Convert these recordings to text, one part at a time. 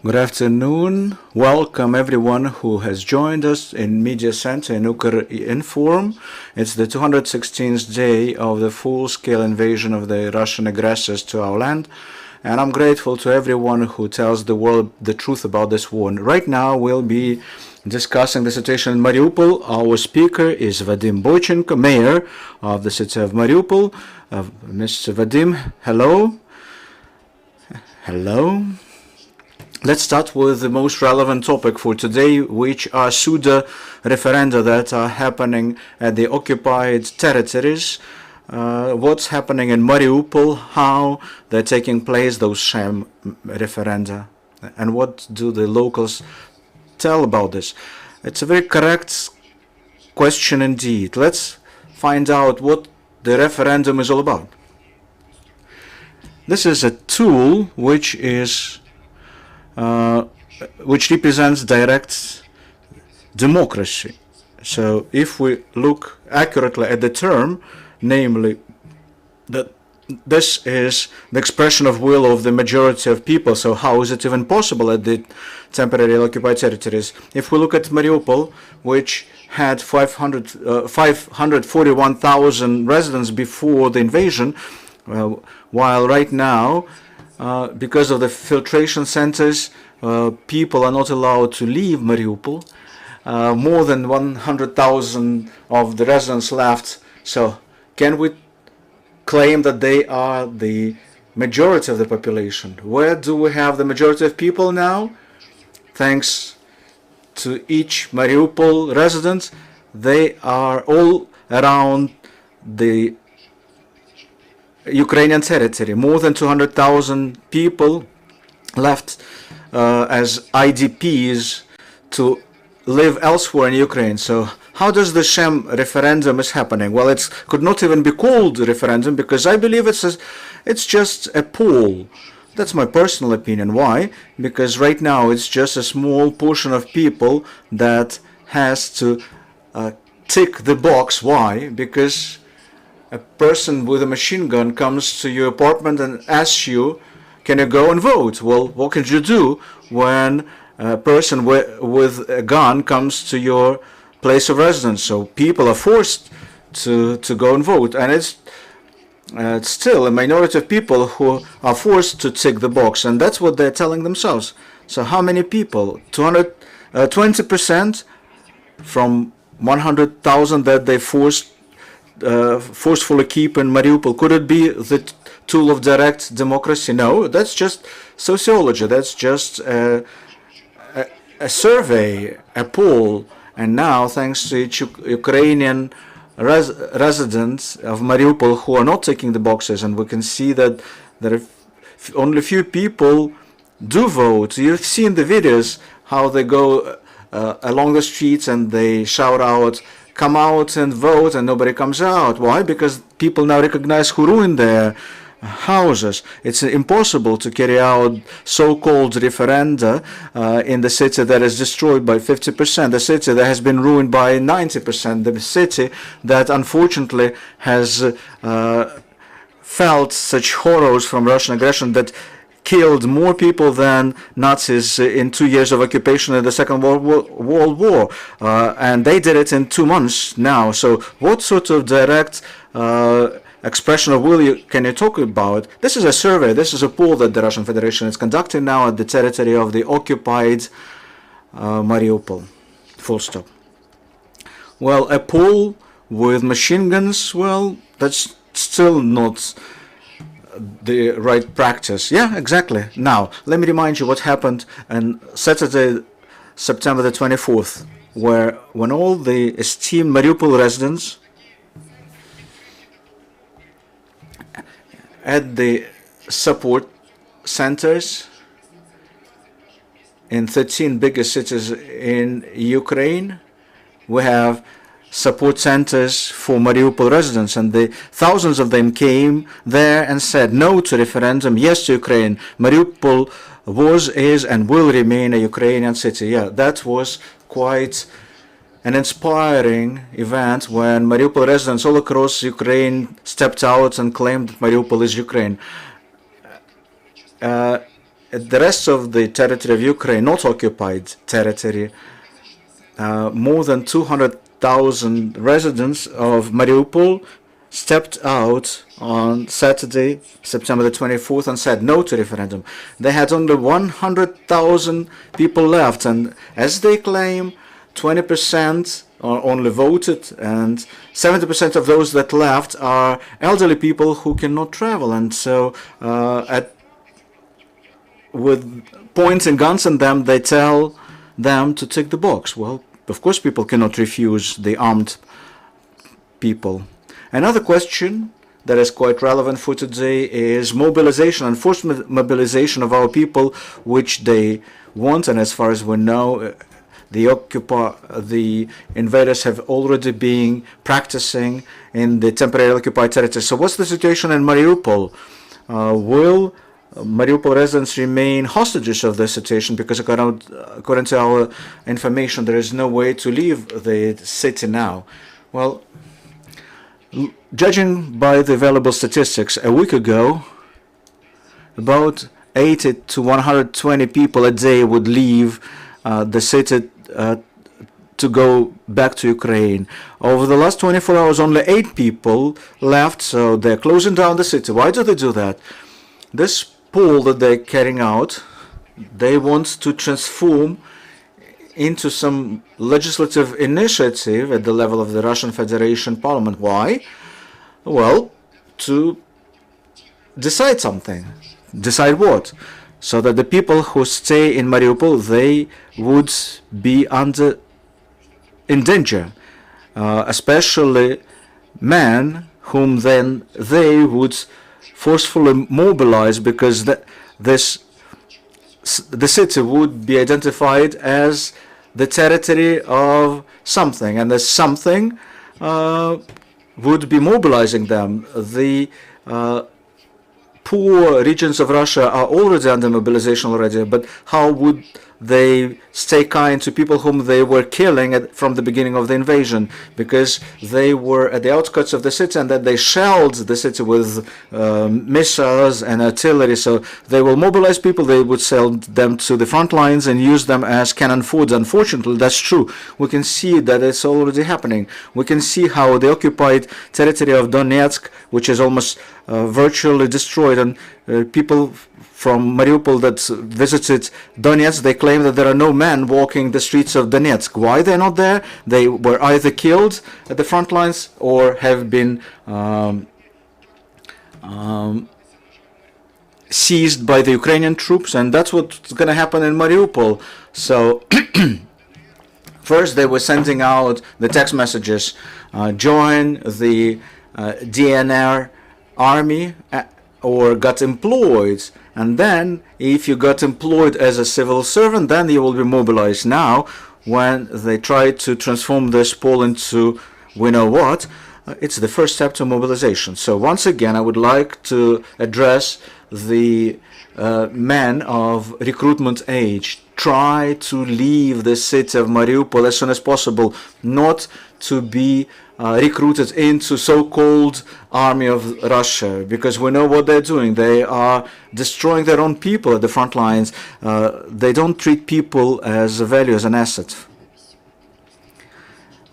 Good afternoon. Welcome everyone who has joined us in Media Center in Ukrinform. It's the 216th day of the full-scale invasion of the Russian aggressors to our land. And I'm grateful to everyone who tells the world the truth about this war. And right now we'll be discussing the situation in Mariupol. Our speaker is Vadym Boychenko, mayor of the city of Mariupol. Mr. Vadym, hello. Hello. Let's start with the most relevant topic for today, which are pseudo-referenda that are happening at the occupied territories. What's happening in Mariupol, how they're taking place, those sham referenda, and what do the locals tell about this? It's a very correct question indeed. Let's find out what the referendum is all about. This is a tool which represents direct democracy. So if we look accurately at the term, namely that this is the expression of will of the majority of people, so how is it even possible at the temporarily occupied territories? If we look at Mariupol, which had 541,000 residents before the invasion, while right now, because of the filtration centers, people are not allowed to leave Mariupol. More than 100,000 of the residents left. So can we claim that they are the majority of the population? Where do we have the majority of people now? Thanks to each Mariupol resident, they are all around the Ukrainian territory. More than 200,000 people left as IDPs to live elsewhere in Ukraine. So how does the sham referendum is happening? Well, it could not even be called a referendum because I believe it's just a poll. That's my personal opinion. Why? Because right now it's just a small portion of people that has to tick the box. Why? Because a person with a machine gun comes to your apartment and asks you, can you go and vote? Well, what can you do when a person with a gun comes to your place of residence? So people are forced to go and vote. And it's still a minority of people who are forced to tick the box. And that's what they're telling themselves. So how many people? 20% from 100,000 that they forcefully keep in Mariupol. Could it be the tool of direct democracy? No, that's just sociology. That's just a survey, a poll. And now, thanks to each Ukrainian residents of Mariupol who are not ticking the boxes, and we can see that there are only few people do vote. You've seen the videos, how they go along the streets and they shout out, come out and vote, and nobody comes out. Why? Because people now recognize who ruined their houses. It's impossible to carry out so-called referenda in the city that is destroyed by 50%, the city that has been ruined by 90%, the city that unfortunately has felt such horrors from Russian aggression that killed more people than Nazis in 2 years of occupation in the Second World War. And they did it in 2 months now. So what sort of direct expression of will can you talk about? This is a survey, this is a poll that the Russian Federation is conducting now at the territory of the occupied Mariupol. Full stop. Well, a poll with machine guns, well, that's still not the right practice. Yeah, exactly. Now, let me remind you what happened on Saturday, September the 24th, when all the esteemed Mariupol residents at the support centers in 13 biggest cities in Ukraine, we have support centers for Mariupol residents, and the thousands of them came there and said no to referendum, yes to Ukraine. Mariupol was, is, and will remain a Ukrainian city. Yeah, that was quite an inspiring event when Mariupol residents all across Ukraine stepped out and claimed that Mariupol is Ukraine. the rest of the territory of Ukraine, not occupied territory, more than 200,000 residents of Mariupol stepped out on Saturday, September the 24th, and said no to referendum. They had only 100,000 people left, and as they claim, 20% only voted, and 70% of those that left are elderly people who cannot travel. And so, with pointing guns at them, they tell them to tick the box. Well, of course, people cannot refuse the armed people. Another question that is quite relevant for today is mobilization and forced mobilization of our people, which they want. And as far as we know, the invaders have already been practicing in the temporarily occupied territory. So what's the situation in Mariupol? Will Mariupol residents remain hostages of this situation? Because according to our information, there is no way to leave the city now. Well, judging by the available statistics, a week ago, about 80 to 120 people a day would leave the city to go back to Ukraine. Over the last 24 hours, only 8 people left, so they're closing down the city. Why do they do that? This poll that they're carrying out, they want to transform into some legislative initiative at the level of the Russian Federation Parliament. Why? Well, to decide something. Decide what? So that the people who stay in Mariupol, they would be in danger, especially men whom then they would forcefully mobilize, because the city would be identified as the territory of something, and this something would be mobilizing them. The poor regions of Russia are already under mobilization already, but how would they stay kind to people whom they were killing from the beginning of the invasion? Because they were at the outskirts of the city, and that they shelled the city with missiles and artillery. So they will mobilize people, they would send them to the front lines and use them as cannon fodder. Unfortunately, that's true. We can see that it's already happening. We can see how the occupied territory of Donetsk, which is almost virtually destroyed, and people from Mariupol that visited Donetsk, they claim that there are no men walking the streets of Donetsk. Why they're not there? They were either killed at the front lines or have been seized by the Ukrainian troops, and that's what's going to happen in Mariupol. So first they were sending out the text messages, join the DNR army, or got employed. And then, if you got employed as a civil servant, then you will be mobilized. Now, when they try to transform this poll into, we know what, it's the first step to mobilization. So once again, I would like to address the men of recruitment age. Try to leave the city of Mariupol as soon as possible, not to be recruited into so-called army of Russia, because we know what they're doing. They are destroying their own people at the front lines. They don't treat people as a value, as an asset.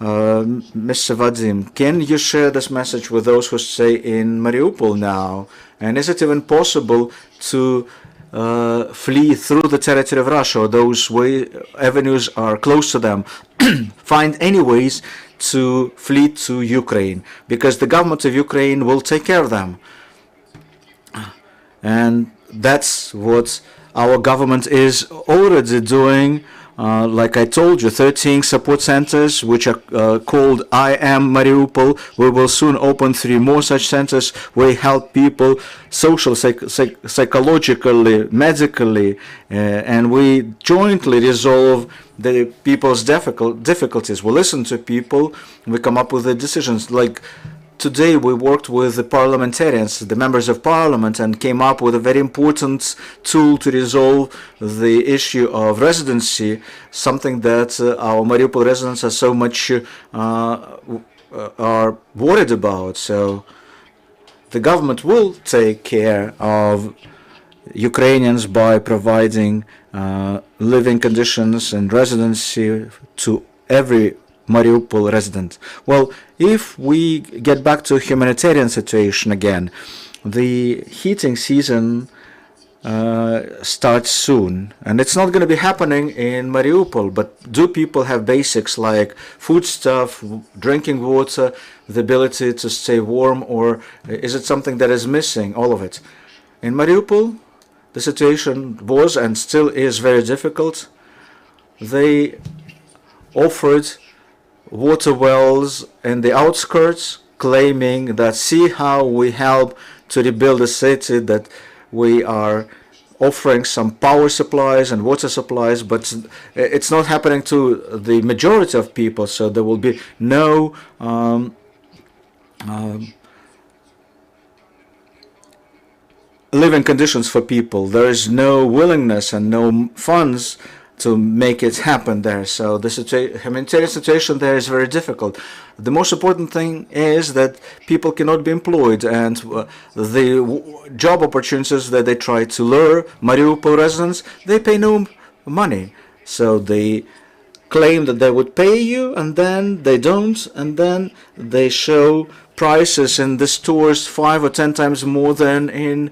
Mr. Vadym, can you share this message with those who stay in Mariupol now? And is it even possible to flee through the territory of Russia, or those avenues are close to them? Find any ways to flee to Ukraine, because the government of Ukraine will take care of them. And that's what our government is already doing. Like I told you, 13 support centers, which are called I Am Mariupol. We will soon open 3 more such centers. We help people social, psychologically, medically, and we jointly resolve the people's difficulties. We listen to people, we come up with the decisions. Like today we worked with the parliamentarians, the members of parliament, and came up with a very important tool to resolve the issue of residency, something that our Mariupol residents are so much are worried about. So the government will take care of Ukrainians by providing living conditions and residency to every Mariupol resident. Well, if we get back to humanitarian situation again, the heating season starts soon, and it's not going to be happening in Mariupol, but do people have basics like foodstuff, drinking water, the ability to stay warm, or is it something that is missing, all of it? In Mariupol, the situation was and still is very difficult. They offered water wells in the outskirts, claiming that see how we help to rebuild the city, that we are offering some power supplies and water supplies, but it's not happening to the majority of people, so there will be no living conditions for people. There is no willingness and no funds to make it happen there. So the humanitarian situation there is very difficult. The most important thing is that people cannot be employed, and the job opportunities that they try to lure Mariupol residents, they pay no money. So they claim that they would pay you, and then they don't, and then they show prices in the stores 5 or 10 times more than in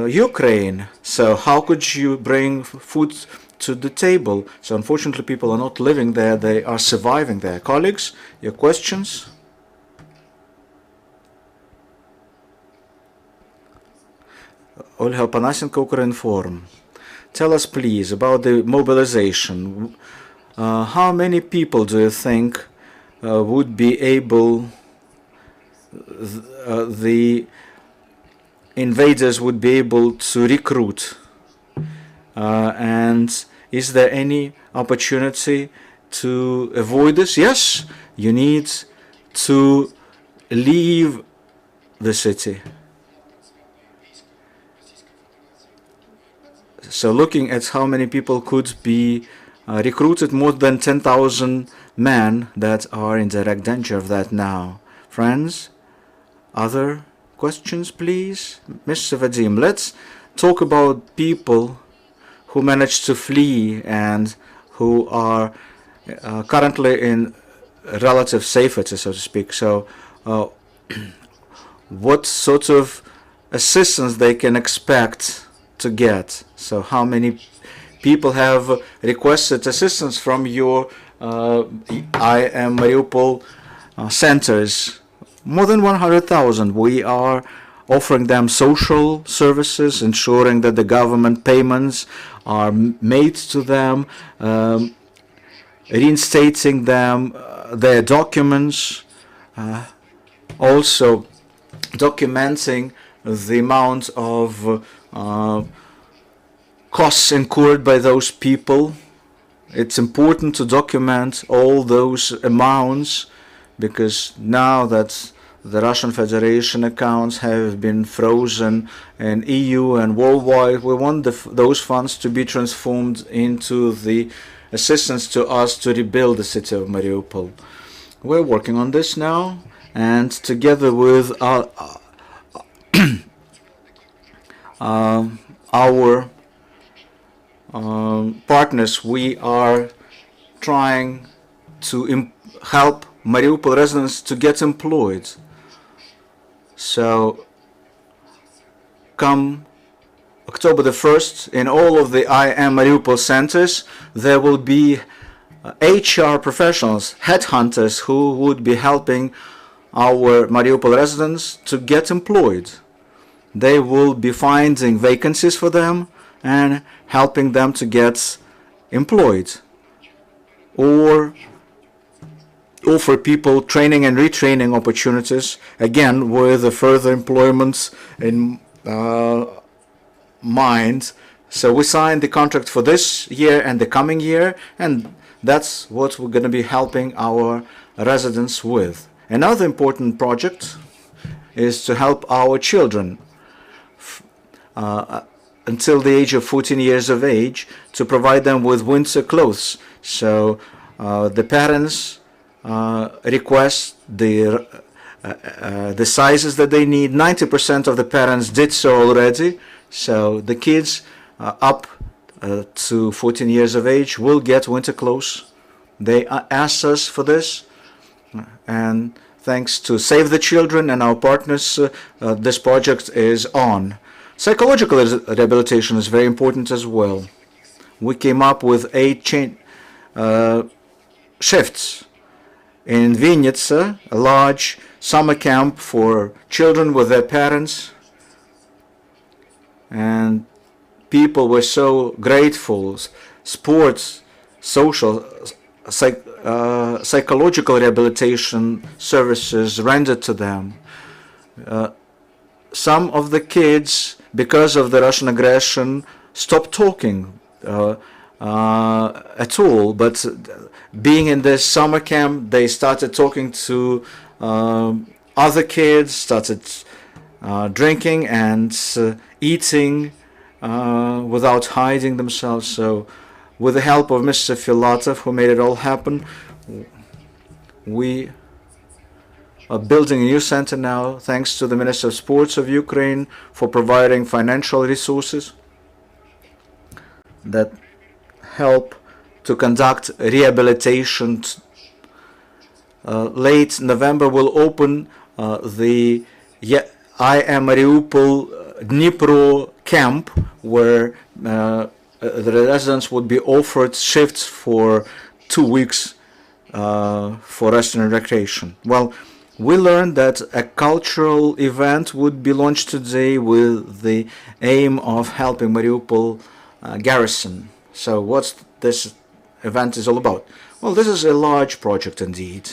Ukraine. So how could you bring food to the table? So unfortunately people are not living there, they are surviving there. Colleagues, your questions? Olga Panasenko, Ukrinform. Tell us please about the mobilization. How many people do you think would be able, the invaders would be able to recruit, and is there any opportunity to avoid this? Yes, you need to leave the city. So looking at how many people could be recruited, more than 10,000 men that are in direct danger of that now. Friends, other questions, please? Mr. Vadym, let's talk about people who managed to flee and who are currently in relative safety, so to speak. So what sort of assistance they can expect to get? So how many people have requested assistance from your I am Mariupol centers? More than 100,000. We are offering them social services, ensuring that the government payments are made to them, reinstating them, their documents, also documenting the amount of costs incurred by those people. It's important to document all those amounts, because now that the Russian Federation accounts have been frozen in EU and worldwide, we want those funds to be transformed into the assistance to us to rebuild the city of Mariupol. We're working on this now, and together with our partners, we are trying to help Mariupol residents to get employed. So come October the 1st, in all of the I am Mariupol centers, there will be HR professionals, headhunters, who would be helping our Mariupol residents to get employed. They will be finding vacancies for them and helping them to get employed, or offer people training and retraining opportunities, again with the further employment in mind. So we signed the contract for this year and the coming year, and that's what we're going to be helping our residents with. Another important project is to help our children until the age of 14 years of age, to provide them with winter clothes. So the parents request the sizes that they need. 90% of the parents did so already, So the kids up to 14 years of age will get winter clothes. They asked us for this, and thanks to Save the Children and our partners, this project is on. Psychological rehabilitation is very important as well. We came up with 8 shifts in Vinnytsia, a large summer camp for children with their parents, and people were so grateful. Sports, social, psychological rehabilitation services rendered to them. Some of the kids, because of the Russian aggression, stopped talking at all, but being in this summer camp, they started talking to other kids, started drinking and eating without hiding themselves. So with the help of Mr. Filatov, who made it all happen, we are building a new center now, thanks to the Minister of Sports of Ukraine for providing financial resources that help to conduct rehabilitation. Late November will open the I Am Mariupol Dnipro camp, where the residents would be offered shifts for 2 weeks for rest and recreation. Well, we learned that a cultural event would be launched today with the aim of helping Mariupol garrison. So what's this event is all about? Well, this is a large project indeed.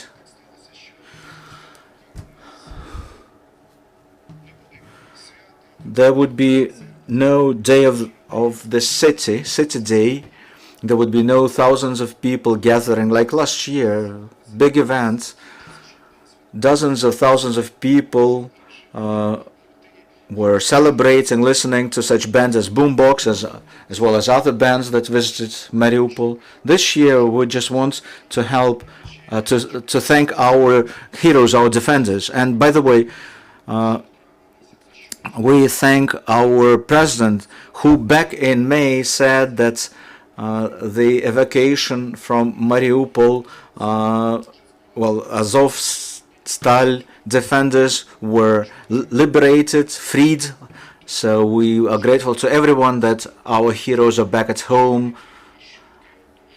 There would be no day of the city day. There would be no thousands of people gathering like last year, big event. Dozens of thousands of people were celebrating, listening to such bands as Boombox, as well as other bands that visited Mariupol. This year we just want to help, to thank our heroes, our defenders. And by the way, we thank our president, who back in May said that the evacuation from Mariupol, Azovstal defenders were liberated, freed. So we are grateful to everyone that our heroes are back at home.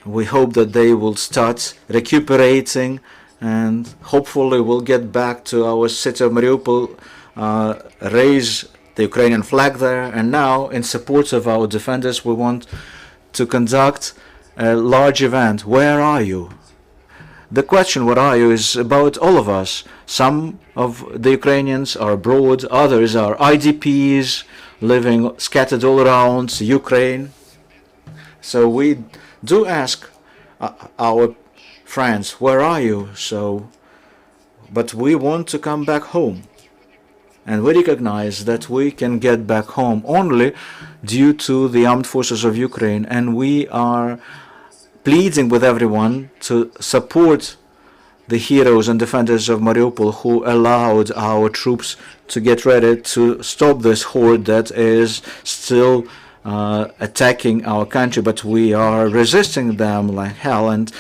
We hope that they will start recuperating, and hopefully we'll get back to our city of Mariupol, raise the Ukrainian flag there. And now, in support of our defenders, we want to conduct a large event. Where are you? The question, where are you, is about all of us. Some of the Ukrainians are abroad, others are IDPs living scattered all around Ukraine. So we do ask our friends, where are you? But we want to come back home. And we recognize that we can get back home only due to the armed forces of Ukraine. And we are pleading with everyone to support the heroes and defenders of Mariupol, who allowed our troops to get ready to stop this horde that is still attacking our country, but we are resisting them like hell. And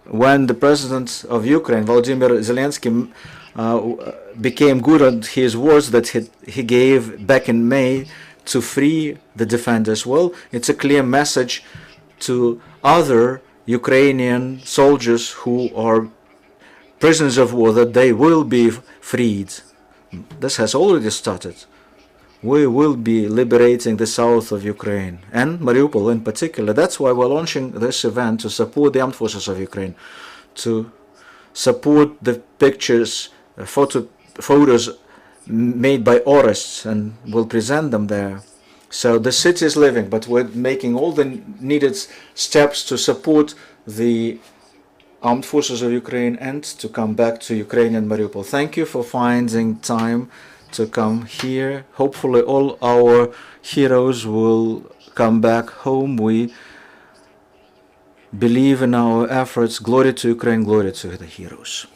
when the president of Ukraine, Volodymyr Zelensky, became good on his words that he gave back in May to free the defenders, well, it's a clear message to other Ukrainian soldiers who are prisoners of war that they will be freed. This has already started. We will be liberating the south of Ukraine and Mariupol in particular. That's why we're launching this event, to support the armed forces of Ukraine, to support the pictures, photos made by artists, and we'll present them there. So the city is living, but we're making all the needed steps to support the armed forces of Ukraine and to come back to Ukrainian Mariupol. Thank you for finding time to come here. Hopefully all our heroes will come back home. We believe in our efforts. Glory to Ukraine, glory to the heroes.